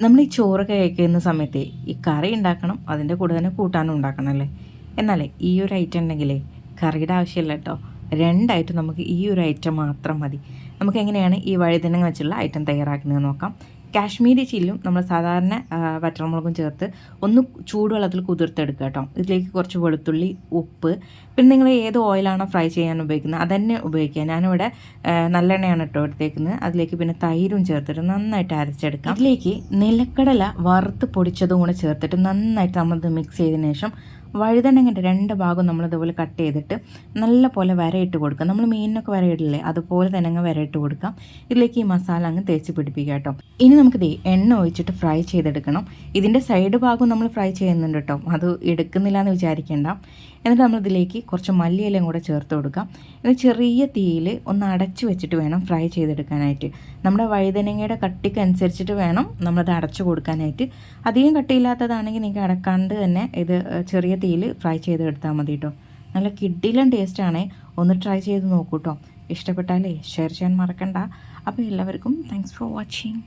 നമ്മൾ ഈ ചോറ് കഴിക്കുന്ന സമയത്ത് ഈ കറി ഉണ്ടാക്കണം, അതിൻ്റെ കൂടെ തന്നെ കൂട്ടാനും ഉണ്ടാക്കണം അല്ലേ. എന്നാലേ ഈ ഒരു ഐറ്റം ഉണ്ടെങ്കിലേ കറിയുടെ ആവശ്യമില്ല കേട്ടോ. രണ്ടായിട്ട് നമുക്ക് ഈ ഒരു ഐറ്റം മാത്രം മതി. നമുക്ക് എങ്ങനെയാണ് ഈ വഴുതനങ്ങ വെച്ചുള്ള ഐറ്റം തയ്യാറാക്കുന്നത് നോക്കാം. കാശ്മീരി ചില്ലും നമ്മൾ സാധാരണ വറ്റൽമുളകും ചേർത്ത് ഒന്ന് ചൂടുവെള്ളത്തിൽ കുതിർത്തെടുക്കുക കേട്ടോ. ഇതിലേക്ക് കുറച്ച് വെളുത്തുള്ളി, ഉപ്പ്, പിന്നെ നിങ്ങൾ ഏത് ഓയിലാണോ ഫ്രൈ ചെയ്യാൻ ഉപയോഗിക്കുന്നത് അതന്നെ ഉപയോഗിക്കുക. ഞാനിവിടെ നല്ലെണ്ണയാണ് കേട്ടോ എടുത്തേക്കുന്നത്. അതിലേക്ക് പിന്നെ തൈരും ചേർത്തിട്ട് നന്നായിട്ട് അരച്ചെടുക്കാം. ഇതിലേക്ക് നിലക്കടല വറുത്ത് പൊടിച്ചതും കൂടെ ചേർത്തിട്ട് നന്നായിട്ട് നമ്മളിത് മിക്സ് ചെയ്തതിന് ശേഷം വഴുതനങ്ങൻ്റെ രണ്ട് ഭാഗം നമ്മളിതുപോലെ കട്ട് ചെയ്തിട്ട് നല്ല പോലെ വരയിട്ട് കൊടുക്കുക. നമ്മൾ മീനിനൊക്കെ വരയിടില്ലേ, അതുപോലെ തന്നെ അങ്ങ് വരയിട്ട് കൊടുക്കാം. ഇതിലേക്ക് ഈ മസാല അങ്ങ് തേച്ച് പിടിപ്പിക്കുക കേട്ടോ. ഇനി നമുക്കിത് എണ്ണ ഒഴിച്ചിട്ട് ഫ്രൈ ചെയ്തെടുക്കണം. ഇതിൻ്റെ സൈഡ് ഭാഗം നമ്മൾ ഫ്രൈ ചെയ്യുന്നുണ്ട് കേട്ടോ, അത് എടുക്കുന്നില്ല എന്ന് വിചാരിക്കേണ്ട. എന്നിട്ട് നമ്മളിതിലേക്ക് കുറച്ച് മല്ലിയിലയും കൂടെ ചേർത്ത് കൊടുക്കാം. എന്നിട്ട് ചെറിയ തീയിൽ ഒന്ന് അടച്ചു വെച്ചിട്ട് വേണം ഫ്രൈ ചെയ്തെടുക്കാനായിട്ട്. നമ്മുടെ വഴുതനങ്ങയുടെ കട്ടിക്ക് അനുസരിച്ചിട്ട് വേണം നമ്മളത് അടച്ചു കൊടുക്കാനായിട്ട്. അധികം കട്ടിയില്ലാത്തതാണെങ്കിൽ നിങ്ങൾക്ക് അടക്കാണ്ട് തന്നെ ഇത് ചെറിയ തീയിൽ ഫ്രൈ ചെയ്തെടുത്താൽ മതി കേട്ടോ. നല്ല കിഡിലൻ ടേസ്റ്റാണ്. ഒന്ന് ട്രൈ ചെയ്ത് നോക്കൂ കേട്ടോ. ഇഷ്ടപ്പെട്ടാലേ ഷെയർ ചെയ്യാൻ മറക്കണ്ട. അപ്പോൾ എല്ലാവർക്കും താങ്ക്സ് ഫോർ വാച്ചിങ്.